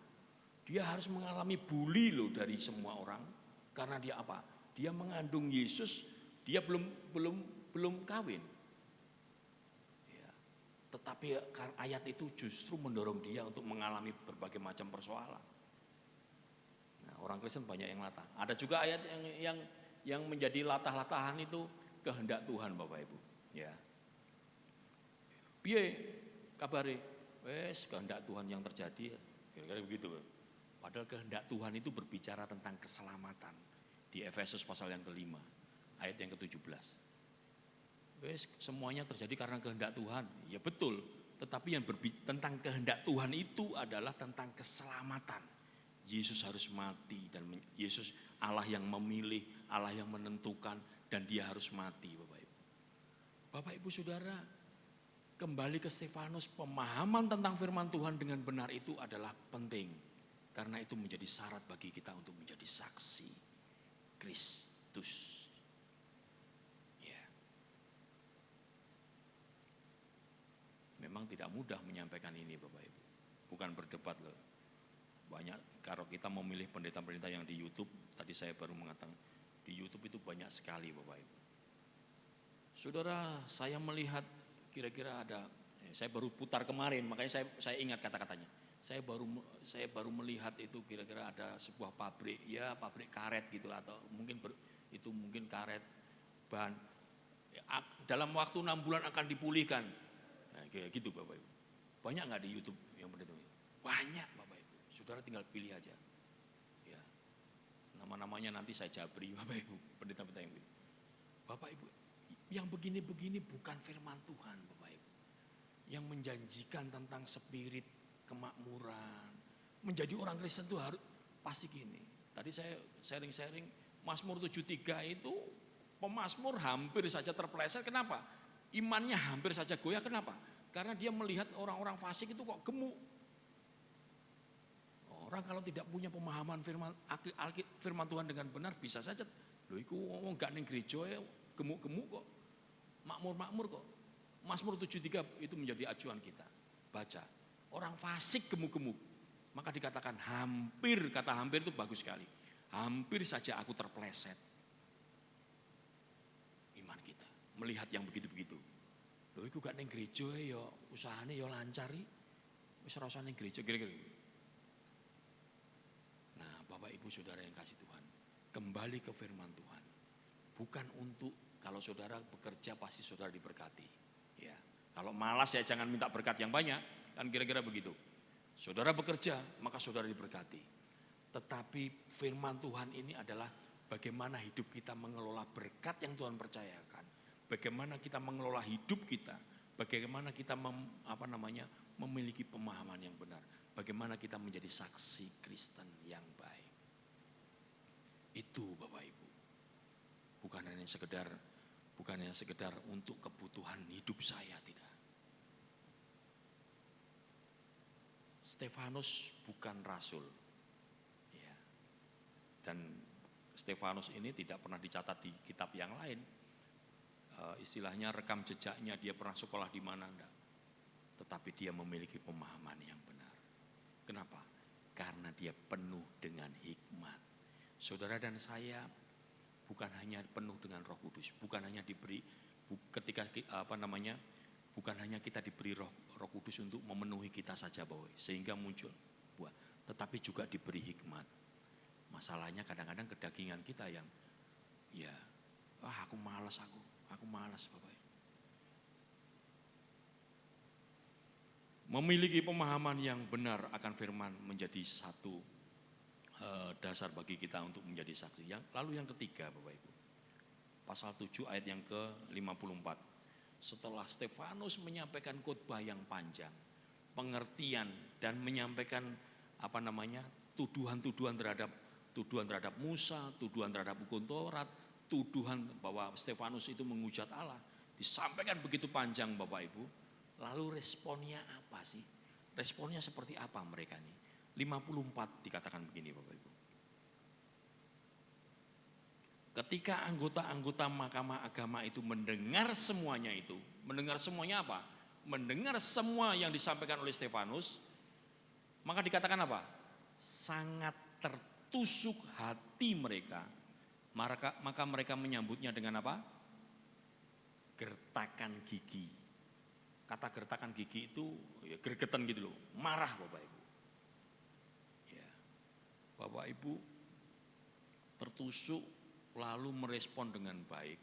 Dia harus mengalami bully loh dari semua orang. Karena dia apa? Dia mengandung Yesus, dia belum kawin. Ya. Tetapi ayat itu justru mendorong dia untuk mengalami berbagai macam persoalan. Orang Kristen banyak yang latah. Ada juga ayat yang menjadi latah-latahan itu kehendak Tuhan Bapak Ibu. Ya. Piye kabare? Wes kehendak Tuhan yang terjadi. Kira-kira begitu. Padahal kehendak Tuhan itu berbicara tentang keselamatan. Di Efesus pasal yang kelima, ayat yang ke-17. Wes semuanya terjadi karena kehendak Tuhan. Ya betul, tetapi yang berbicara tentang kehendak Tuhan itu adalah tentang keselamatan. Yesus harus mati dan Yesus Allah yang memilih, Allah yang menentukan dan dia harus mati Bapak Ibu. Bapak Ibu Saudara, kembali ke Stefanus, pemahaman tentang firman Tuhan dengan benar itu adalah penting. Karena itu menjadi syarat bagi kita untuk menjadi saksi Kristus. Ya. Memang tidak mudah menyampaikan ini Bapak Ibu. Bukan berdebat loh. Banyak, kalau kita memilih pendeta-pendeta yang di YouTube, tadi saya baru mengatakan, di YouTube itu banyak sekali Bapak Ibu. Saudara, saya melihat kira-kira ada, saya baru putar kemarin, makanya saya ingat kata-katanya. Saya baru melihat itu kira-kira ada sebuah pabrik, ya pabrik karet gitu, atau mungkin itu mungkin karet bahan. Dalam waktu 6 bulan akan dipulihkan. Nah, kayak gitu Bapak Ibu. Banyak nggak di YouTube yang begitu? Banyak Bapak Ibu. Saudara tinggal pilih aja. Ya. Nama-namanya nanti saya jabri Bapak Ibu, pendeta-pendeta yang begini. Bapak Ibu, yang begini-begini bukan firman Tuhan Bapak Ibu. Yang menjanjikan tentang spirit kemakmuran. Menjadi orang Kristen itu harus pasti gini. Tadi saya sharing-sharing Mazmur 73 itu pemazmur hampir saja terpeleset. Kenapa? Imannya hampir saja goyah. Kenapa? Karena dia melihat orang-orang fasik itu kok gemuk. Orang kalau tidak punya pemahaman firman Tuhan dengan benar bisa saja, loh iku ngomong gak ning gereja ya gemuk-gemuk kok. Makmur-makmur kok. Mazmur 73 itu menjadi acuan kita. Baca. Orang fasik gemuk-gemuk. Maka dikatakan hampir, kata hampir itu bagus sekali. Hampir saja aku terpleset. Iman kita. Melihat yang begitu-begitu. Loh iku gak ning gereja ya usahane ya lancari. Wis rasa ning gereja kira-kira. Bapak Ibu Saudara yang kasih Tuhan, kembali ke firman Tuhan. Bukan untuk kalau saudara bekerja pasti saudara diberkati. Ya, kalau malas ya jangan minta berkat yang banyak, kan kira-kira begitu. Saudara bekerja maka saudara diberkati. Tetapi firman Tuhan ini adalah bagaimana hidup kita mengelola berkat yang Tuhan percayakan. Bagaimana kita mengelola hidup kita, bagaimana kita memiliki pemahaman yang benar. Bagaimana kita menjadi saksi Kristen yang baik. Itu Bapak Ibu. Bukan hanya sekedar untuk kebutuhan hidup saya, tidak. Stefanus bukan rasul. Ya. Dan Stefanus ini tidak pernah dicatat di kitab yang lain. Istilahnya rekam jejaknya dia pernah sekolah di mana enggak. Tetapi dia memiliki pemahaman yang benar. Kenapa? Karena dia penuh dengan hikmat. Saudara dan saya bukan hanya penuh dengan Roh Kudus, bukan hanya diberi bukan hanya kita diberi Roh Kudus untuk memenuhi kita saja bahwa sehingga muncul buah, tetapi juga diberi hikmat. Masalahnya kadang-kadang kedagingan kita yang aku malas Bapak. Memiliki pemahaman yang benar akan firman menjadi satu dasar bagi kita untuk menjadi saksi. Lalu yang ketiga Bapak Ibu, pasal 7 ayat yang ke-54. Setelah Stefanus menyampaikan khotbah yang panjang, pengertian dan menyampaikan tuduhan-tuduhan terhadap Musa, tuduhan terhadap hukum Taurat, tuduhan bahwa Stefanus itu menghujat Allah, disampaikan begitu panjang Bapak Ibu. Lalu responnya apa sih? Responnya seperti apa mereka nih? 54 dikatakan begini Bapak Ibu. Ketika anggota-anggota Mahkamah Agama itu mendengar semuanya apa? Mendengar semua yang disampaikan oleh Stefanus, maka dikatakan apa? Sangat tertusuk hati mereka. Maka mereka menyambutnya dengan apa? Gertakan gigi. Kata gertakan gigi itu ya gregetan gitu loh, marah Bapak Ibu. Ya. Bapak Ibu tertusuk lalu merespon dengan baik.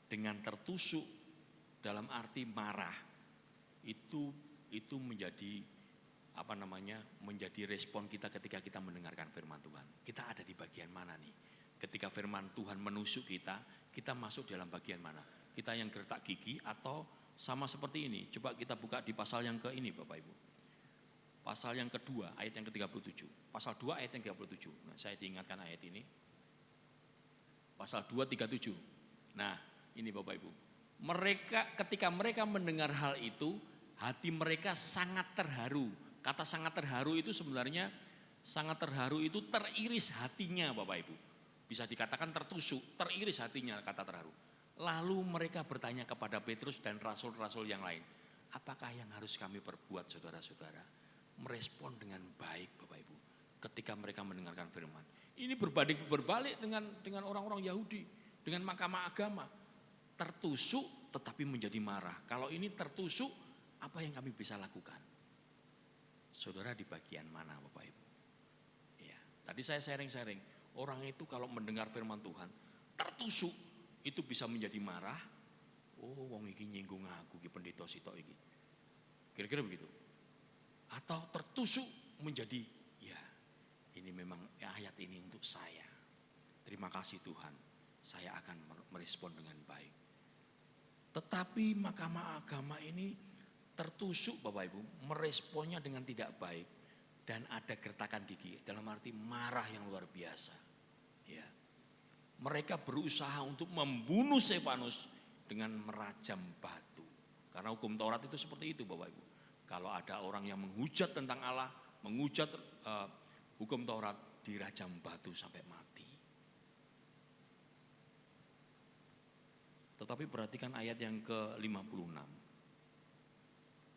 dengan tertusuk dalam arti marah, itu menjadi menjadi respon kita ketika kita mendengarkan firman Tuhan. Kita ada di bagian mana nih? Ketika firman Tuhan menusuk kita, kita masuk dalam bagian mana? Kita yang gertak gigi atau sama seperti ini? Coba kita buka di pasal yang ke ini Bapak Ibu. Pasal yang kedua, ayat yang ke-37. Pasal 2 ayat yang ke-37. Nah, saya diingatkan ayat ini. Pasal 2:37. Nah, ini Bapak Ibu. Ketika mereka mendengar hal itu, hati mereka sangat terharu. Kata sangat terharu itu sebenarnya, sangat terharu itu teriris hatinya Bapak Ibu. Bisa dikatakan tertusuk, teriris hatinya kata terharu. Lalu mereka bertanya kepada Petrus dan rasul-rasul yang lain, apakah yang harus kami perbuat saudara-saudara? Merespon dengan baik Bapak Ibu ketika mereka mendengarkan firman. Ini berbalik dengan orang-orang Yahudi, dengan mahkamah agama. Tertusuk tetapi menjadi marah. Kalau ini tertusuk, apa yang kami bisa lakukan? Saudara di bagian mana Bapak Ibu? Ya, tadi saya sharing-sharing. Orang itu kalau mendengar firman Tuhan, tertusuk, itu bisa menjadi marah. Oh, wong iki nyinggung aku, iki pendeta sitok iki. Kira-kira begitu. Atau tertusuk menjadi, ya ini memang ayat ini untuk saya. Terima kasih Tuhan, saya akan merespon dengan baik. Tetapi mahkamah agama ini tertusuk Bapak Ibu, meresponnya dengan tidak baik dan ada gertakan gigi, dalam arti marah yang luar biasa. Ya. Mereka berusaha untuk membunuh Stefanus dengan merajam batu. Karena hukum Taurat itu seperti itu Bapak Ibu. Kalau ada orang yang menghujat tentang Allah, menghujat hukum Taurat, dirajam batu sampai mati. Tetapi perhatikan ayat yang ke-56.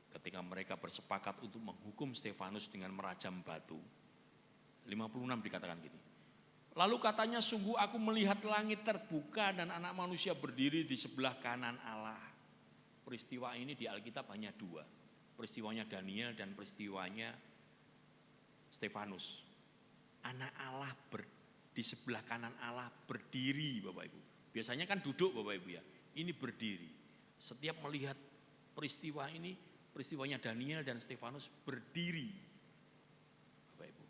Ketika mereka bersepakat untuk menghukum Stefanus dengan merajam batu. 56 dikatakan gini. Lalu katanya, sungguh aku melihat langit terbuka dan anak manusia berdiri di sebelah kanan Allah. Peristiwa ini di Alkitab hanya dua. Peristiwanya Daniel dan peristiwanya Stefanus. Anak Allah di sebelah kanan Allah berdiri Bapak Ibu. Biasanya kan duduk Bapak Ibu ya. Ini berdiri. Setiap melihat peristiwa ini, peristiwanya Daniel dan Stefanus berdiri. Bapak Ibu.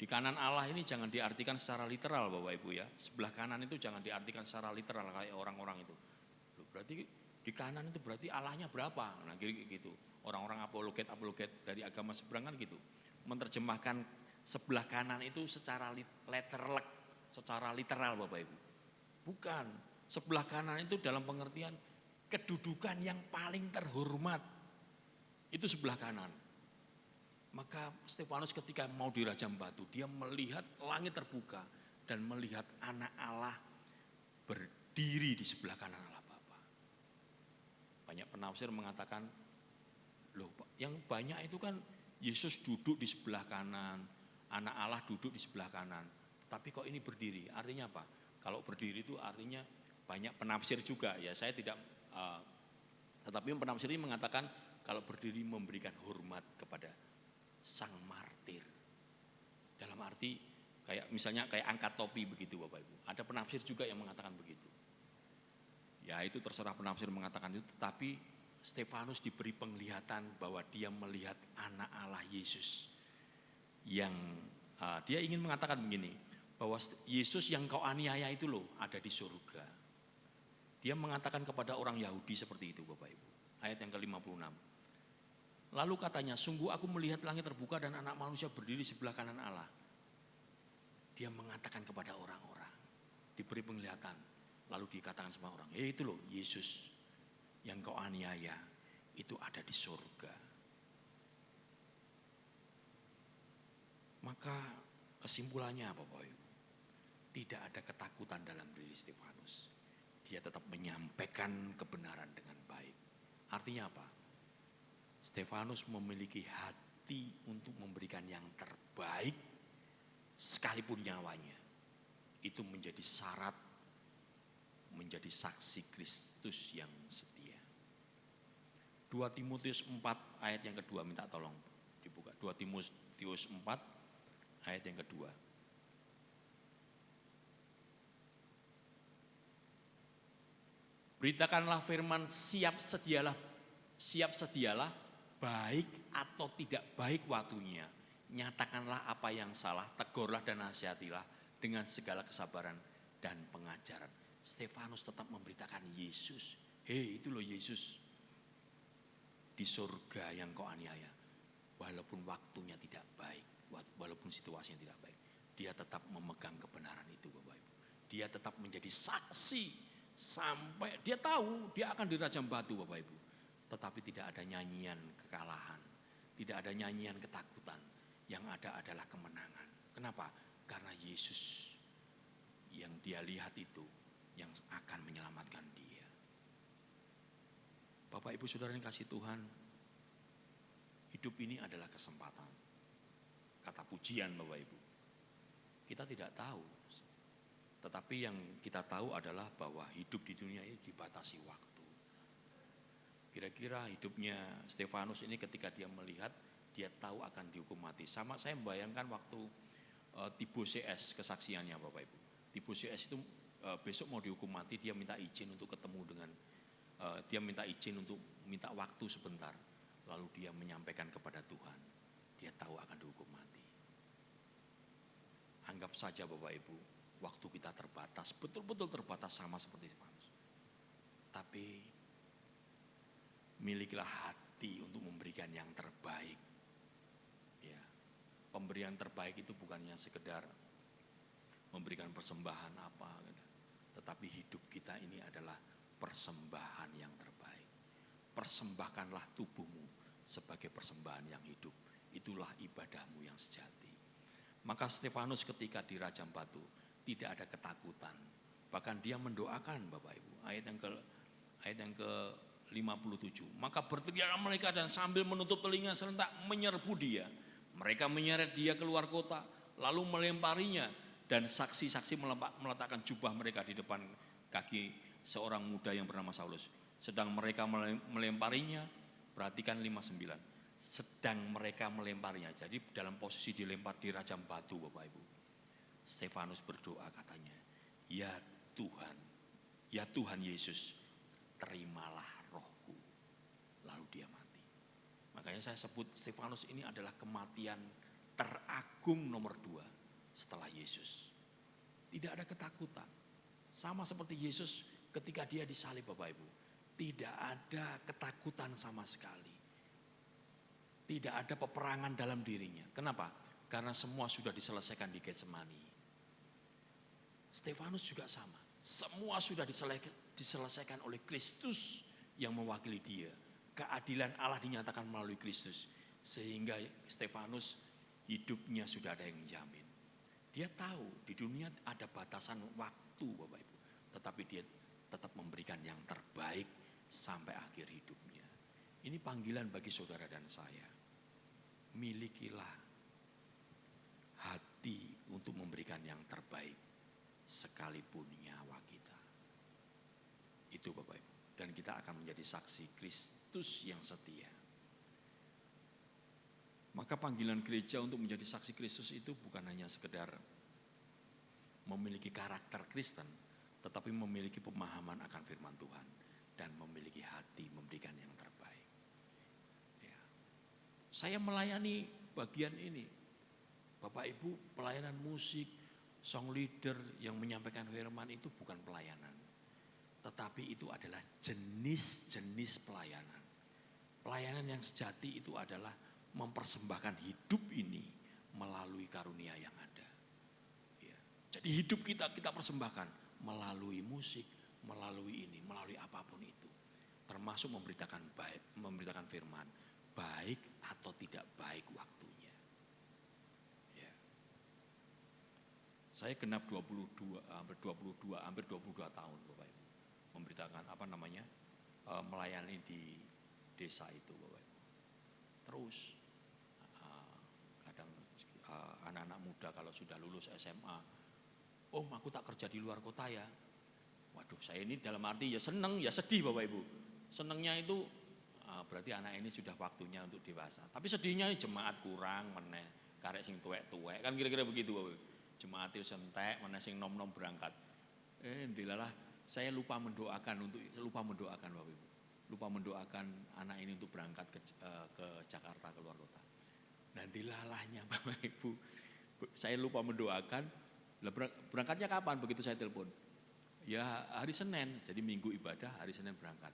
Di kanan Allah ini jangan diartikan secara literal Bapak Ibu ya. Sebelah kanan itu jangan diartikan secara literal kayak orang-orang itu. Berarti di kanan itu berarti Allahnya berapa? Nah gitu. Orang-orang apologet dari agama seberang kan gitu. Menerjemahkan sebelah kanan itu secara literal Bapak Ibu. Bukan. Sebelah kanan itu dalam pengertian kedudukan yang paling terhormat. Itu sebelah kanan. Maka Stefanus ketika mau dirajam batu, dia melihat langit terbuka dan melihat anak Allah berdiri di sebelah kanan Allah Bapa. Banyak penafsir mengatakan, loh yang banyak itu kan Yesus duduk di sebelah kanan, anak Allah duduk di sebelah kanan. Tapi kok ini berdiri, artinya apa? Kalau berdiri itu artinya banyak penafsir juga ya, saya tidak, tetapi penafsir ini mengatakan kalau berdiri memberikan hormat kepada sang martir. Dalam arti kayak misalnya kayak angkat topi begitu Bapak Ibu. Ada penafsir juga yang mengatakan begitu. Ya itu terserah penafsir mengatakan itu, tetapi Stefanus diberi penglihatan bahwa dia melihat anak Allah Yesus. Yang dia ingin mengatakan begini, bahwa Yesus yang kau aniaya itu loh ada di surga. Dia mengatakan kepada orang Yahudi seperti itu Bapak Ibu. Ayat yang ke-56. Lalu katanya, sungguh aku melihat langit terbuka dan anak manusia berdiri sebelah kanan Allah. Dia mengatakan kepada orang-orang, diberi penglihatan. Lalu dikatakan sama orang, itu loh Yesus yang kau aniaya, itu ada di surga. Maka kesimpulannya apa Bapak Ibu? Tidak ada ketakutan dalam diri Stefanus. Dia tetap menyampaikan kebenaran dengan baik. Artinya apa? Stefanus memiliki hati untuk memberikan yang terbaik sekalipun nyawanya. Itu menjadi syarat menjadi saksi Kristus yang setia. 2 Timotius 4 ayat yang kedua, minta tolong dibuka. 2 Timotius 4 ayat yang kedua. Beritakanlah firman, siap sedialah, baik atau tidak baik waktunya. Nyatakanlah apa yang salah, tegurlah dan nasihatilah dengan segala kesabaran dan pengajaran. Stefanus tetap memberitakan Yesus. Hei, itu loh Yesus di surga yang kau aniaya. Walaupun waktunya tidak baik, walaupun situasinya tidak baik, dia tetap memegang kebenaran itu, Bapak Ibu. Dia tetap menjadi saksi sampai dia tahu dia akan dirajam batu, Bapak Ibu. Tetapi tidak ada nyanyian kekalahan, tidak ada nyanyian ketakutan. Yang ada adalah kemenangan. Kenapa? Karena Yesus yang dia lihat itu yang akan menyelamatkan dia. Bapak Ibu Saudara yang kasih Tuhan, hidup ini adalah kesempatan. Kata pujian Bapak Ibu. Kita tidak tahu. Tetapi yang kita tahu adalah bahwa hidup di dunia ini dibatasi waktu. Kira-kira hidupnya Stefanus ini ketika dia melihat, dia tahu akan dihukum mati. Sama saya membayangkan waktu Tibo CS kesaksiannya Bapak Ibu. Tibo CS itu besok mau dihukum mati, dia minta izin untuk ketemu dengan, dia minta izin untuk minta waktu sebentar. Lalu dia menyampaikan kepada Tuhan, dia tahu akan dihukum mati. Anggap saja Bapak Ibu, waktu kita terbatas, betul-betul terbatas sama seperti Stefanus. Tapi milikilah hati untuk memberikan yang terbaik. Ya, pemberian terbaik itu bukannya sekedar memberikan persembahan apa, tetapi hidup kita ini adalah persembahan yang terbaik. Persembahkanlah tubuhmu sebagai persembahan yang hidup. Itulah ibadahmu yang sejati. Maka Stefanus ketika dirajam batu tidak ada ketakutan. Bahkan dia mendoakan Bapak Ibu. Ayat yang ke 57. Maka berteriaklah mereka dan sambil menutup telinga serentak menyerbu dia. Mereka menyeret dia keluar kota lalu melemparinya dan saksi-saksi meletakkan jubah mereka di depan kaki seorang muda yang bernama Saulus. Sedang mereka melemparinya, perhatikan 59. Sedang mereka melemparinya. Jadi dalam posisi dilempar dirajam batu Bapak Ibu. Stefanus berdoa katanya, ya Tuhan Yesus, terimalah rohku. Lalu dia mati. Makanya saya sebut Stefanus ini adalah kematian teragung nomor 2 setelah Yesus. Tidak ada ketakutan. Sama seperti Yesus ketika dia disalib Bapak Ibu. Tidak ada ketakutan sama sekali. Tidak ada peperangan dalam dirinya. Kenapa? Karena semua sudah diselesaikan di Getsemani. Stefanus juga sama. Semua sudah diselesaikan oleh Kristus yang mewakili dia. Keadilan Allah dinyatakan melalui Kristus. Sehingga Stefanus hidupnya sudah ada yang menjamin. Dia tahu di dunia ada batasan waktu Bapak Ibu. Tetapi dia tetap memberikan yang terbaik sampai akhir hidupnya. Ini panggilan bagi saudara dan saya. Milikilah hati untuk memberikan yang terbaik sekalipun nyawa kita. Itu Bapak Ibu. Dan kita akan menjadi saksi Kristus yang setia. Maka panggilan gereja untuk menjadi saksi Kristus itu bukan hanya sekedar memiliki karakter Kristen, tetapi memiliki pemahaman akan firman Tuhan dan memiliki hati memberikan yang terbaik. Ya. Saya melayani bagian ini. Bapak Ibu, pelayanan musik, song leader yang menyampaikan firman itu bukan pelayanan. Tetapi itu adalah jenis-jenis pelayanan. Pelayanan yang sejati itu adalah mempersembahkan hidup ini melalui karunia yang ada. Ya. Jadi hidup kita persembahkan melalui musik, melalui ini, melalui apapun itu. Termasuk memberitakan firman, baik atau tidak baik waktunya. Ya. Saya genap hampir 22 tahun Bapak Ibu. Memberitakan melayani di desa itu Bapak Ibu. Terus kadang anak-anak muda kalau sudah lulus SMA, aku tak kerja di luar kota ya. Waduh, saya ini dalam arti ya seneng, ya sedih Bapak Ibu. Senengnya itu berarti anak ini sudah waktunya untuk dewasa. Tapi sedihnya jemaat kurang meneh, karek sing tuwek-tuwek. Kan kira-kira begitu Bapak Ibu. Jemaat itu sentek, meneh sing nom-nom berangkat. Ndilalah Saya lupa mendoakan Bapak Ibu. Lupa mendoakan anak ini untuk berangkat ke Jakarta, ke luar kota. Dan dilalahnya Bapak Ibu, saya lupa mendoakan. Berangkatnya kapan? Begitu saya telepon. Ya hari Senin, jadi minggu ibadah, hari Senin berangkat.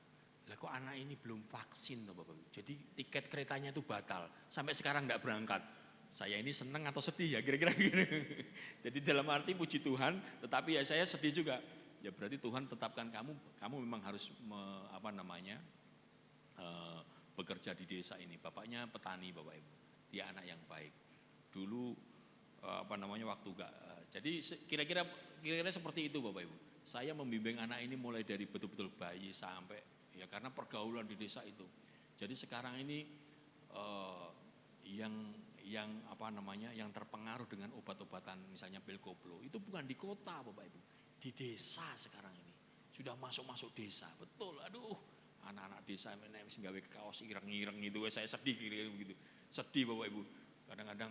Lah kok anak ini belum vaksin Bapak Ibu. Jadi tiket keretanya itu batal. Sampai sekarang enggak berangkat. Saya ini senang atau sedih ya kira-kira gitu. Jadi dalam arti puji Tuhan, tetapi ya saya sedih juga. Ya berarti Tuhan tetapkan kamu memang harus bekerja di desa ini. Bapaknya petani Bapak Ibu. Dia anak yang baik. Dulu waktu enggak. Jadi kira-kira seperti itu Bapak Ibu. Saya membimbing anak ini mulai dari betul-betul bayi sampai ya karena pergaulan di desa itu. Jadi sekarang ini yang terpengaruh dengan obat-obatan misalnya pil koplo itu bukan di kota Bapak Ibu, di desa sekarang ini. Sudah masuk desa. Betul. Aduh, anak-anak desa menek wis gawe kaos ireng-ireng itu saya sedih kira-kira begitu. Sedih Bapak Ibu. Kadang-kadang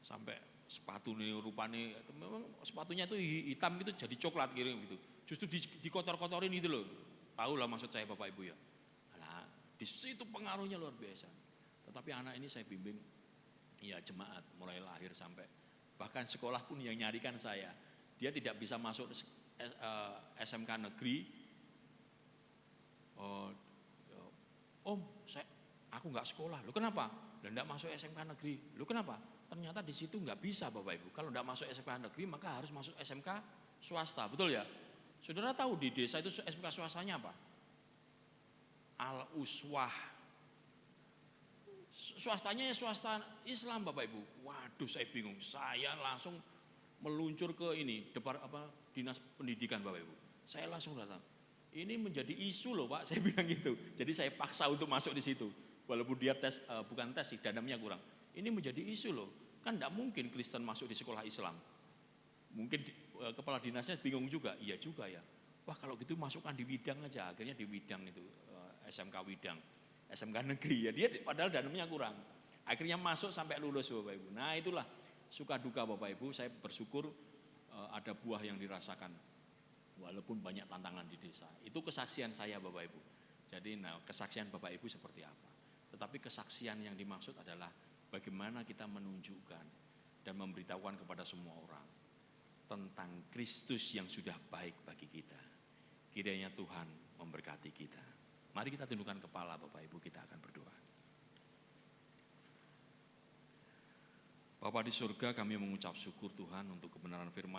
sampai sepatu nih rupanya memang sepatunya itu hitam gitu jadi coklat gitu. Justru dikotor-kotorin gitu loh. Tahu lah maksud saya Bapak Ibu ya. Nah, di situ pengaruhnya luar biasa. Tetapi anak ini saya bimbing ya jemaat mulai lahir sampai bahkan sekolah pun yang nyarikan saya. Dia tidak bisa masuk SMK negeri. Om, aku nggak sekolah. Loh kenapa? Dan enggak masuk SMK negeri. Loh kenapa? Ternyata di situ nggak bisa Bapak Ibu. Kalau enggak masuk SMK negeri maka harus masuk SMK swasta. Betul ya? Saudara tahu di desa itu SMK swastanya apa? Al-Uswah. Swastanya ya swasta Islam Bapak Ibu. Waduh saya bingung. Saya langsung meluncur ke Dinas Pendidikan Bapak Ibu. Saya langsung datang. Ini menjadi isu loh Pak, saya bilang gitu. Jadi saya paksa untuk masuk di situ. Walaupun dia bukan tes sih, danamnya kurang. Ini menjadi isu loh. Kan enggak mungkin Kristen masuk di sekolah Islam. Mungkin kepala dinasnya bingung juga. Iya juga ya. Wah kalau gitu masukkan di Widang aja. Akhirnya di Widang itu SMK Widang, SMK negeri ya. Dia padahal danamnya kurang. Akhirnya masuk sampai lulus Bapak Ibu. Nah itulah suka duka Bapak Ibu. Saya bersyukur ada buah yang dirasakan. Walaupun banyak tantangan di desa. Itu kesaksian saya Bapak Ibu. Jadi kesaksian Bapak Ibu seperti apa. Tetapi kesaksian yang dimaksud adalah bagaimana kita menunjukkan dan memberitahukan kepada semua orang tentang Kristus yang sudah baik bagi kita. Kiranya Tuhan memberkati kita. Mari kita tundukkan kepala Bapak Ibu, kita akan berdoa. Bapa di surga, kami mengucap syukur Tuhan untuk kebenaran firman.